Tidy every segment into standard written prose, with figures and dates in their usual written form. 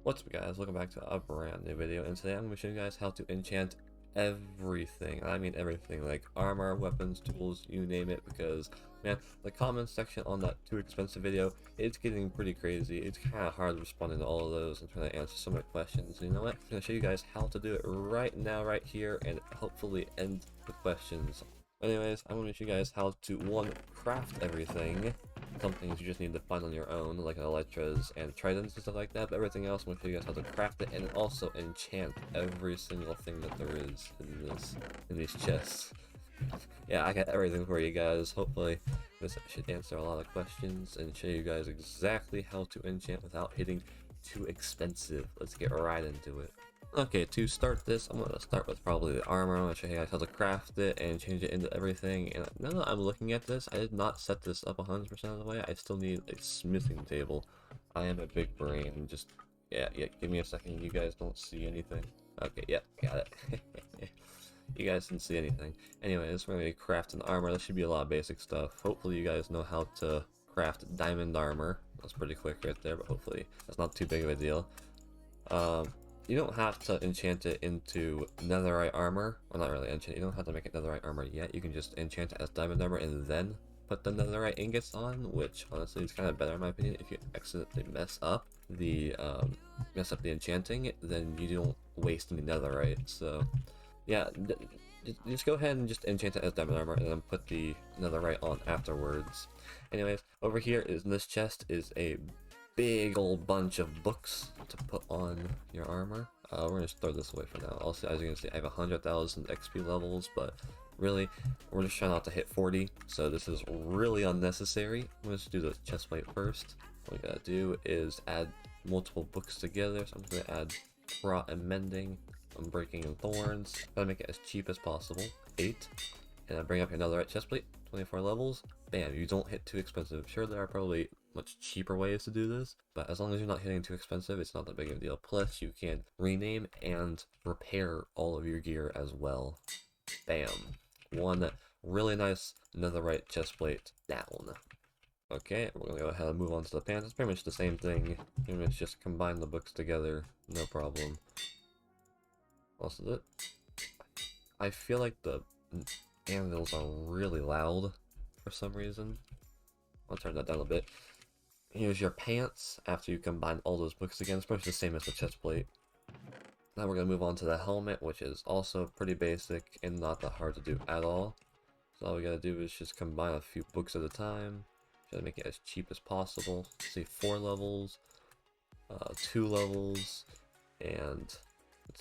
What's up guys, welcome back to a brand new video, and today I'm going to show you guys how to enchant everything. I mean everything, like armor, weapons, tools, you name it, because man, the comment section on that too expensive video, it's getting pretty crazy. It's kind of hard responding to all of those and trying to answer so many questions. You know what? I'm going to show you guys how to do it right now, right here, and hopefully end the questions. Anyways, I'm going to show you guys how to, one, craft everything. Some things you just need to find on your own, like Elytras and tridents and stuff like that, but everything else I'm going to show you guys how to craft it and also enchant every single thing that there is in these chests. Yeah, I got everything for you guys. Hopefully this should answer a lot of questions and show you guys exactly how to enchant without hitting too expensive. Let's get right into it. Okay, to start this, I'm going to start with probably the armor. I'm going to show you guys how to craft it and change it into everything. And now that I'm looking at this, I did not set this up 100% of the way. I still need a smithing table. I am a big brain. Just, yeah, give me a second. You guys don't see anything. Okay, yep, got it. You guys didn't see anything. Anyways, we're going to be crafting armor. This should be a lot of basic stuff. Hopefully you guys know how to craft diamond armor. That's pretty quick right there, but hopefully that's not too big of a deal. You don't have to enchant it into netherite armor. Well, not really enchant. You don't have to make it netherite armor yet. You can just enchant it as diamond armor and then put the netherite ingots on, which honestly is kind of better in my opinion. If you accidentally mess up the enchanting, then you don't waste any netherite. So yeah, just go ahead and just enchant it as diamond armor and then put the netherite on afterwards. Anyways, over here is in this chest is a big old bunch of books to put on your armor. We're gonna just throw this away for now. Also, as you can see, I have 100,000 XP levels, but really, we're just trying not to hit 40, so this is really unnecessary. Let's do the chest plate first. What we gotta do is add multiple books together, so I'm just gonna add rot and mending, unbreaking and thorns. Gotta make it as cheap as possible, 8. And I bring up another chest plate, 24 levels. Bam, you don't hit too expensive. Sure, there are probably much cheaper ways to do this, but as long as you're not hitting too expensive, it's not that big of a deal. Plus, you can rename and repair all of your gear as well. Bam. One really nice netherite chest plate down. Okay, we're gonna go ahead and move on to the pants. It's pretty much the same thing. Pretty much just combine the books together, no problem. Also, I feel like the anvils are really loud for some reason. I'll turn that down a bit. Here's your pants after you combine all those books again. It's pretty much the same as the chest plate. Now we're going to move on to the helmet, which is also pretty basic and not that hard to do at all. So all we got to do is just combine a few books at a time. Try to make it as cheap as possible. See, 4 levels, 2 levels, and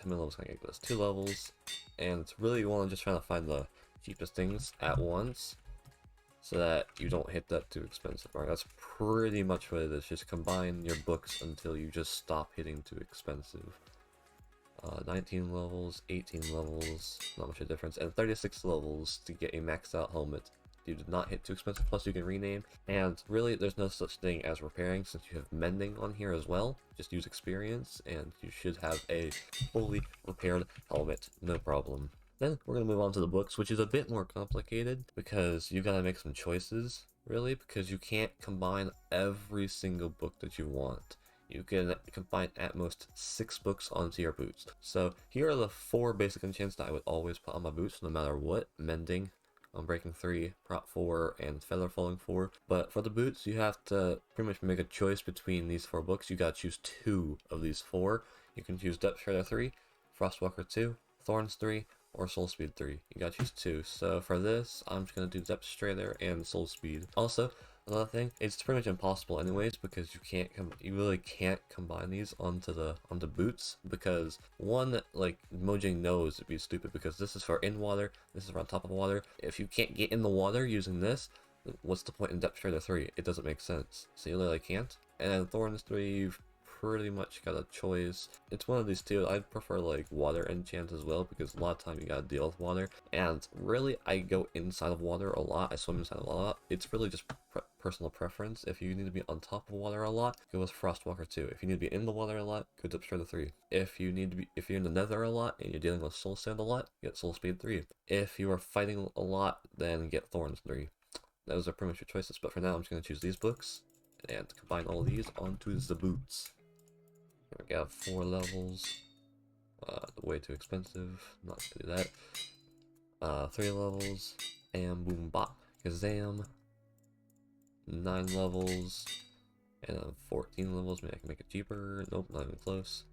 how many levels can I get this? 2 levels, and it's really you want to just try to find the cheapest things at once, so that you don't hit that too expensive mark. That's pretty much what it is. Just combine your books until you just stop hitting too expensive. 19 levels, 18 levels, not much of a difference, and 36 levels to get a maxed out helmet. You did not hit too expensive, plus you can rename, and really there's no such thing as repairing since you have mending on here as well. Just use experience and you should have a fully repaired helmet, no problem. Then we're going to move on to the books, which is a bit more complicated because you got to make some choices, really, because you can't combine every single book that you want. You can combine at most 6 books onto your boots. So here are the 4 basic enchants that I would always put on my boots no matter what. Mending, Unbreaking 3, Prop 4, and Feather Falling 4. But for the boots, you have to pretty much make a choice between these 4 books. You gotta choose 2 of these 4. You can choose Depth Shredder 3, Frostwalker 2, Thorns 3, or Soul Speed 3. You gotta choose 2. So for this, I'm just gonna do Depth Shredder and Soul Speed. Also, another thing, it's pretty much impossible anyways because you really can't combine these onto boots, because one, like Mojang knows it'd be stupid because this is for in water, this is for on top of water. If you can't get in the water using this, what's the point in Depth Shredder 3? It doesn't make sense. So you literally can't. And then Thorns 3, you've pretty much got a choice. It's one of these two. I'd prefer like water enchant as well because a lot of time you gotta deal with water, and really I go inside of water a lot. I swim inside of a lot. It's really just personal preference. If you need to be on top of water a lot, go with Frostwalker 2. If you need to be in the water a lot, go Depth Shredder 3. If you're in the nether a lot and you're dealing with Soul Sand a lot, get Soul Speed 3. If you are fighting a lot, then get Thorns 3. Those are pretty much your choices, but for now I'm just going to choose these books and combine all these onto the boots. We got 4 levels. Way too expensive. Not gonna do that. 3 levels. And boom bop. Kazam. 9 levels. And 14 levels. Maybe I can make it cheaper. Nope, not even close.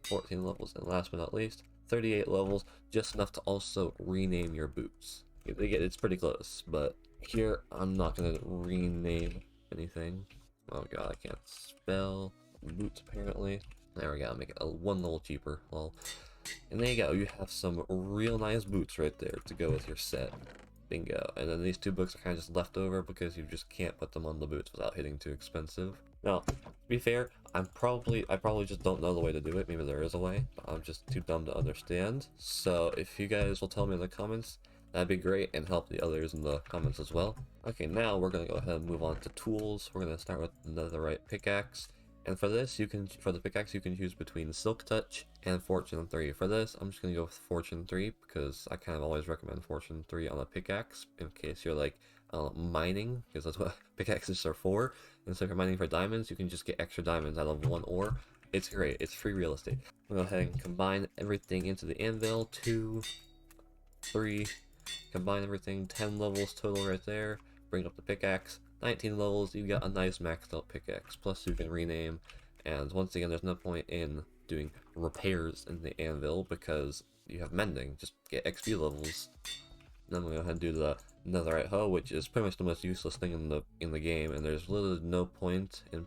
14 levels. And last but not least, 38 levels. Just enough to also rename your boots. It's pretty close, but here I'm not gonna rename anything. Oh god, I can't spell boots apparently. There we go, make it 1 level cheaper. Well, and there you go, you have some real nice boots right there to go with your set. Bingo. And then these 2 books are kind of just left over because you just can't put them on the boots without hitting too expensive. Now, to be fair, I probably just don't know the way to do it. Maybe there is a way, but I'm just too dumb to understand. So if you guys will tell me in the comments, that'd be great, and help the others in the comments as well. Okay, now we're gonna go ahead and move on to tools. We're gonna start with netherite pickaxe. And for this, for the pickaxe, you can choose between Silk Touch and Fortune 3. For this, I'm just going to go with Fortune 3 because I kind of always recommend Fortune 3 on a pickaxe in case you're like mining, because that's what pickaxes are for. And so if you're mining for diamonds, you can just get extra diamonds out of 1 ore. It's great. It's free real estate. I'm going to go ahead and combine everything into the anvil. 2, 3, combine everything. 10 levels total right there. Bring up the pickaxe. 19 levels, you got a nice maxed out pickaxe, plus you can rename, and once again, there's no point in doing repairs in the anvil because you have mending, just get XP levels. Then I'm gonna go ahead and do the netherite hoe, which is pretty much the most useless thing in the game, and there's literally no point in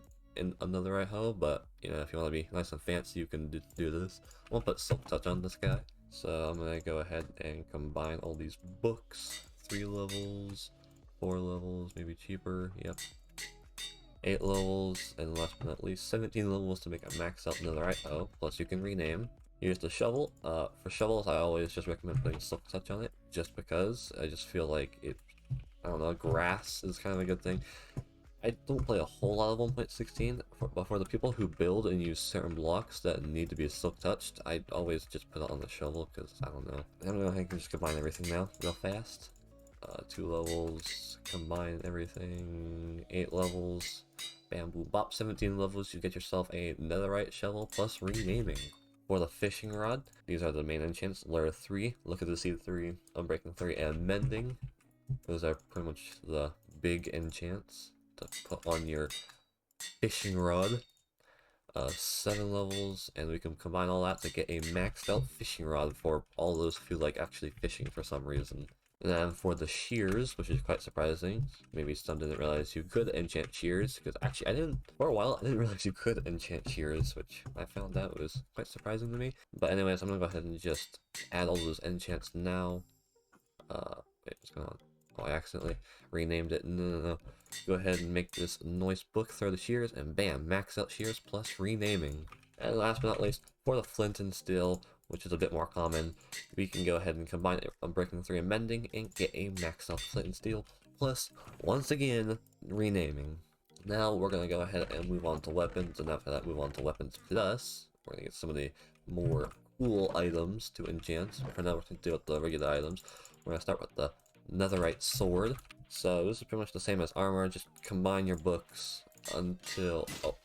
a netherite hoe, but you know, if you want to be nice and fancy, you can do this. I won't put Silk Touch on this guy, so I'm gonna go ahead and combine all these books. 3 levels. 4 levels, maybe cheaper, yep. 8 levels, and last but not least, 17 levels to make a max out netherite hoe, plus you can rename. Use the shovel. For shovels, I always just recommend putting Silk Touch on it, just because I just feel like it, I don't know, grass is kind of a good thing. I don't play a whole lot of 1.16, but for the people who build and use certain blocks that need to be Silk Touched, I always just put it on the shovel, because I don't know. I'm gonna go ahead and just combine everything now, real fast. 2 levels, combine everything, 8 levels, bamboo bop, 17 levels, you get yourself a netherite shovel plus renaming. For the fishing rod, these are the main enchants: Layer 3, Look at the Sea 3, Unbreaking 3, and Mending. Those are pretty much the big enchants to put on your fishing rod. 7 levels, and we can combine all that to get a maxed out fishing rod for all those who like actually fishing for some reason. And then for the shears, which is quite surprising, maybe some didn't realize you could enchant shears, because actually for a while I didn't realize you could enchant shears, which I found out was quite surprising to me. But anyways, I'm gonna go ahead and just add all those enchants now. Wait, what's going on? Oh, I accidentally renamed it. No. Go ahead and make this nice book, throw the shears, and bam, max out shears plus renaming. And last but not least, for the flint and steel, which is a bit more common, we can go ahead and combine Unbreaking 3 and Mending and get a maxed out flint and steel, plus, once again, renaming. Now we're going to go ahead and move on to weapons, and after that move on to weapons plus. We're going to get some of the more cool items to enchant. For now we're going to deal with the regular items. We're going to start with the netherite sword. So this is pretty much the same as armor, just combine your books until... Oh,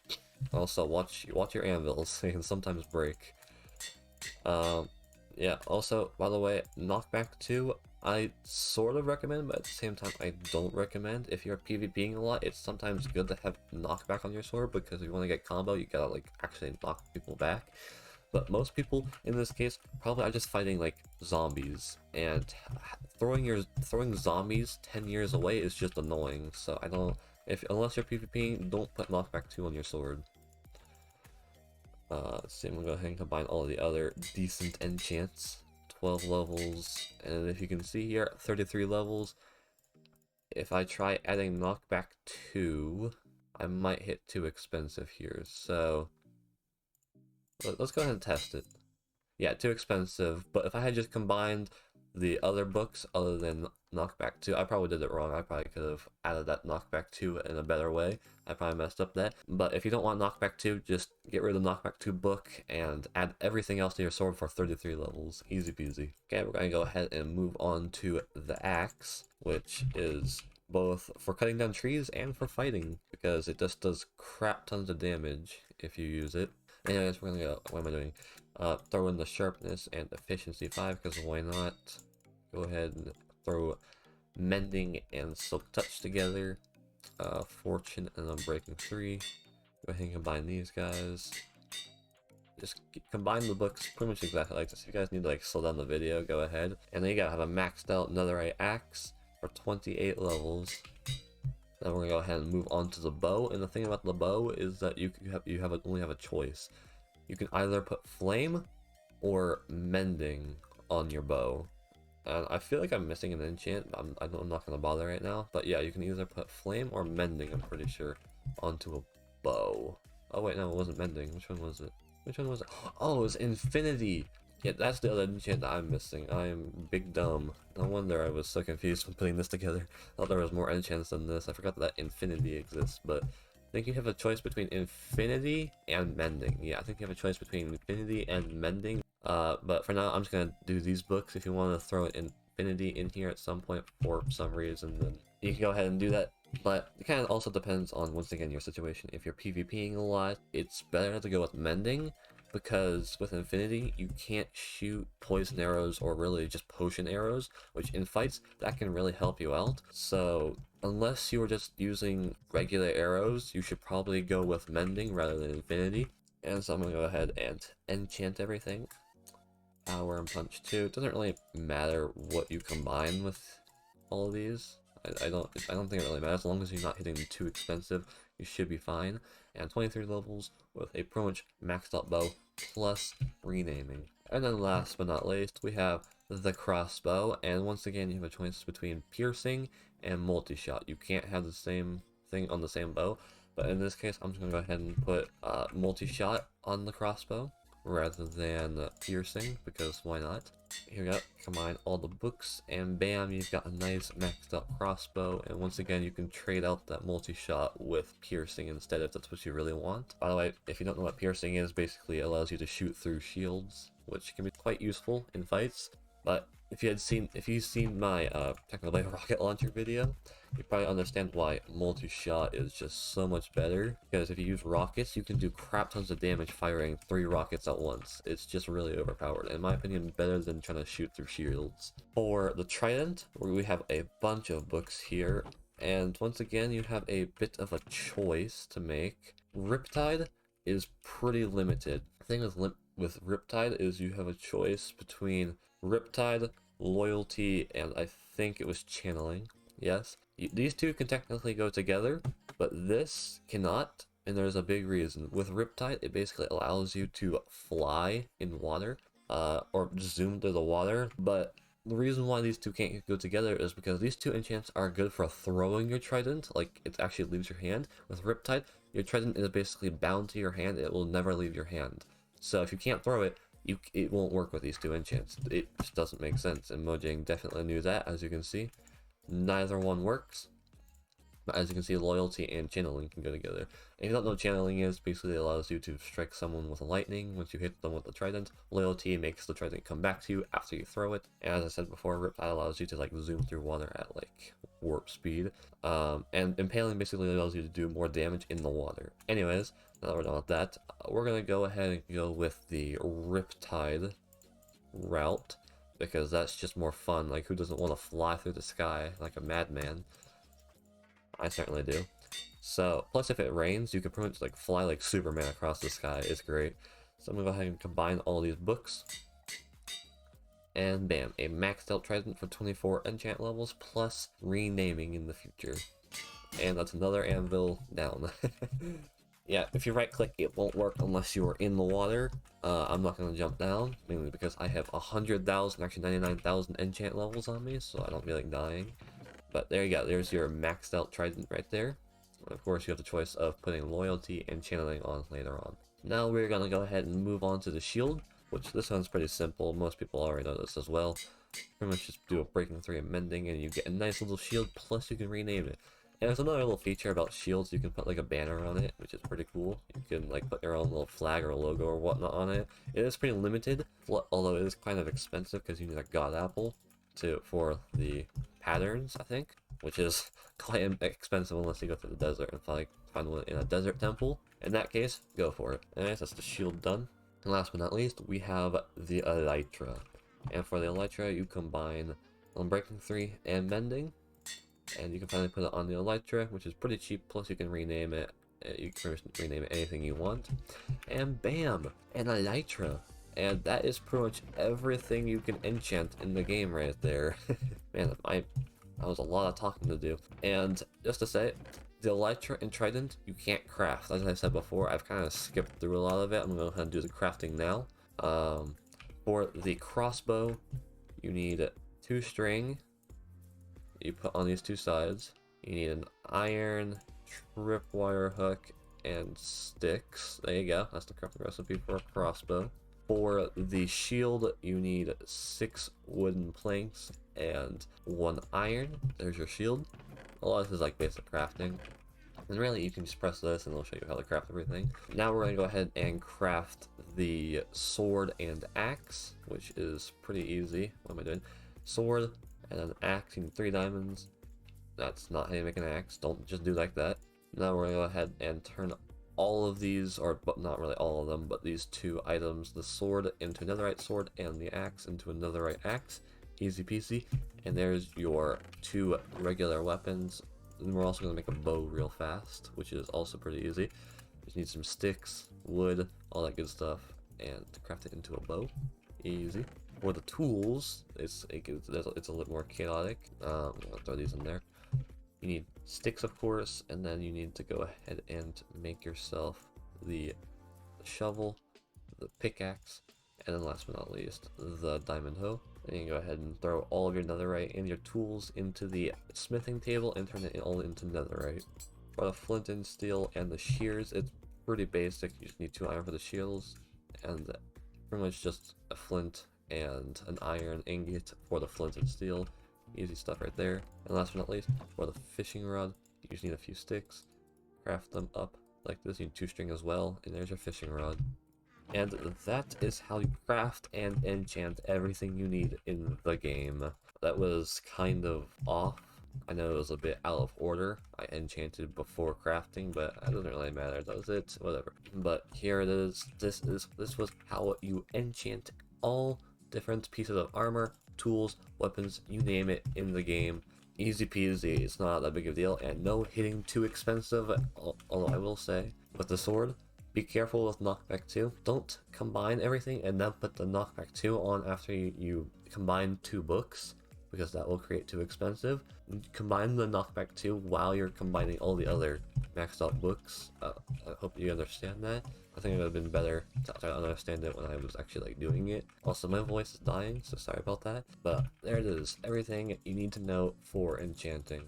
also watch your anvils, they can sometimes break. Yeah, also, by the way, knockback 2, I sort of recommend, but at the same time, I don't recommend. If you're PvPing a lot, it's sometimes good to have knockback on your sword, because if you want to get combo, you gotta, like, actually knock people back. But most people, in this case, probably are just fighting, like, zombies, and throwing zombies 10 years away is just annoying, so I don't, unless you're PvPing, don't put knockback 2 on your sword. Let's see, I'm gonna go ahead and combine all the other decent enchants. 12 levels, and if you can see here, 33 levels. If I try adding knockback 2, I might hit too expensive here, so let's go ahead and test it. Yeah, too expensive, but if I had just combined the other books other than knockback 2, I probably did it wrong. I probably could have added that knockback 2 in a better way. I probably messed up that. But if you don't want knockback 2, just get rid of the knockback 2 book and add everything else to your sword for 33 levels. Easy peasy. Okay, we're going to go ahead and move on to the axe, which is both for cutting down trees and for fighting, because it just does crap tons of damage if you use it. Anyways, we're gonna go, what am I doing? Throw in the sharpness and efficiency 5, because why not? Go ahead and throw mending and silk touch together. Fortune and unbreaking 3. Go ahead and combine these guys. Just combine the books pretty much exactly like this. If you guys need to like slow down the video, go ahead. And then you gotta have a maxed out netherite axe for 28 levels. Then we're gonna go ahead and move on to the bow. And the thing about the bow is that you only have a choice. You can either put flame or mending on your bow. And I feel like I'm missing an enchant. I'm not gonna bother right now. But yeah, you can either put flame or mending, I'm pretty sure, onto a bow. Oh wait, no, it wasn't mending. Which one was it? Which one was it? Oh, it was infinity! Yeah, that's the other enchant that I'm missing. I am big dumb. No wonder I was so confused when putting this together. I thought there was more enchants than this. I forgot that infinity exists, but I think you have a choice between infinity and mending. Yeah, I think you have a choice between infinity and mending. But for now, I'm just gonna do these books. If you want to throw infinity in here at some point for some reason, then you can go ahead and do that. But it kind of also depends on, once again, your situation. If you're PvPing a lot, it's better to go with mending, because with infinity, you can't shoot poison arrows or really just potion arrows, which in fights, that can really help you out. So unless you're just using regular arrows, you should probably go with mending rather than infinity. And so I'm gonna go ahead and enchant everything. Power and punch 2. It doesn't really matter what you combine with all of these. I don't think it really matters. As long as you're not hitting too expensive, you should be fine. And 23 levels with a pretty much maxed out bow plus renaming. And then last but not least, we have the crossbow. And once again, you have a choice between piercing and multi-shot. You can't have the same thing on the same bow. But in this case, I'm just going to go ahead and put multi-shot on the crossbow rather than piercing, because why not? Here we go, combine all the books, and bam, you've got a nice maxed out crossbow. And once again, you can trade out that multi-shot with piercing instead if that's what you really want. By the way, if you don't know what piercing is, basically it allows you to shoot through shields, which can be quite useful in fights. But if you've seen my Technical Blade rocket launcher video, you probably understand why multi-shot is just so much better. Because if you use rockets, you can do crap tons of damage firing 3 rockets at once. It's just really overpowered. In my opinion, better than trying to shoot through shields. For the trident, we have a bunch of books here. And once again, you have a bit of a choice to make. Riptide is pretty limited. The thing with Riptide is you have a choice between Riptide, Loyalty, and I think it was Channeling. Yes, these two can technically go together, but this cannot, and there's a big reason. With Riptide, it basically allows you to fly in water, or zoom through the water, but the reason why these two can't go together is because these two enchants are good for throwing your trident, like it actually leaves your hand. With Riptide, your trident is basically bound to your hand, it will never leave your hand. So if you can't throw it, it won't work with these two enchants. It just doesn't make sense, and Mojang definitely knew that, as you can see. Neither one works, but as you can see, Loyalty and Channeling can go together. And if you don't know what Channeling is, basically it allows you to strike someone with a lightning once you hit them with the trident. Loyalty makes the trident come back to you after you throw it. And as I said before, Riptide allows you to like zoom through water at like warp speed. And Impaling basically allows you to do more damage in the water. Anyways, now that we're done with that, we're gonna go ahead and go with the Riptide route, because that's just more fun. Like, who doesn't want to fly through the sky like a madman? I certainly do. So, plus if it rains, you can pretty much like fly like Superman across the sky. It's great. So I'm gonna go ahead and combine all these books. And bam, a maxed out trident for 24 enchant levels, plus renaming in the future. And that's another anvil down. Yeah, if you right click, it won't work unless you are in the water. I'm not going to jump down, mainly because I have 100,000, actually 99,000 enchant levels on me, so I don't feel like dying. But there you go, there's your maxed out trident right there. And of course, you have the choice of putting Loyalty and Channeling on later on. Now we're going to go ahead and move on to the shield, which this one's pretty simple. Most people already know this as well. Pretty much just do a breaking 3 and mending, and you get a nice little shield, plus you can rename it. And there's another little feature about shields, you can put like a banner on it, which is pretty cool. You can like put your own little flag or logo or whatnot on it. It is pretty limited, although it is kind of expensive because you need a god apple for the patterns, I think, which is quite expensive unless you go to the desert and fight. find one in a desert temple. In that case, go for it. Anyways, that's the shield done. And last but not least, we have the Elytra. And for the Elytra, you combine Unbreaking 3 and Mending. And you can finally put it on the Elytra, which is pretty cheap, plus you can rename it. You can rename it anything you want. And bam! An Elytra! And that is pretty much everything you can enchant in the game right there. Man, that was a lot of talking to do. And just to say, the Elytra and Trident, you can't craft. As I said before, I've kind of skipped through a lot of it. I'm going to go ahead and do the crafting now. For the crossbow, you need 2 string. You put on these 2 sides. You need an iron, tripwire hook, and sticks. There you go. That's the crafting recipe for a crossbow. For the shield, you need 6 wooden planks and 1 iron. There's your shield. A lot of this is like basic crafting. And really, you can just press this and it'll show you how to craft everything. Now we're going to go ahead and craft the sword and axe, which is pretty easy. What am I doing? Sword and an axe. You need 3 diamonds. That's not how you make an axe. Don't just do like that. Now we're going to go ahead and turn all of these, but not really all of them, but these 2 items, the sword into a netherite sword and the axe into a netherite axe. Easy peasy. And there's your 2 regular weapons. And we're also going to make a bow real fast, which is also pretty easy. Just need some sticks, wood, all that good stuff, and to craft it into a bow. Easy. For the tools, it's a little more chaotic. I'll throw these in there. You need sticks, of course, and then you need to go ahead and make yourself the shovel, the pickaxe, and then last but not least, the diamond hoe. And you can go ahead and throw all of your netherite and your tools into the smithing table and turn it all into netherite. For the flint and steel and the shears, it's pretty basic. You just need 2 iron for the shields, and pretty much just a flint and an iron ingot for the flint and steel. Easy stuff right there. And last but not least, for the fishing rod, you just need a few sticks. Craft them up like this. You need 2 string as well, and there's your fishing rod. And that is how you craft and enchant everything you need in the game. That was kind of off. I know it was a bit out of order. I enchanted before crafting, but it doesn't really matter, does it? Whatever. But here it is. This was how you enchant all different pieces of armor, tools, weapons, you name it in the game. Easy peasy, it's not that big of a deal, and no hitting too expensive, although I will say, with the sword, be careful with knockback 2. Don't combine everything and then put the knockback 2 on after you combine 2 books, because that will create too expensive. Combine the knockback 2 while you're combining all the other maxed out books. I hope you understand that. I think it would have been better to understand it when I was actually like doing it. Also, my voice is dying, so sorry about that. But there it is, everything you need to know for enchanting.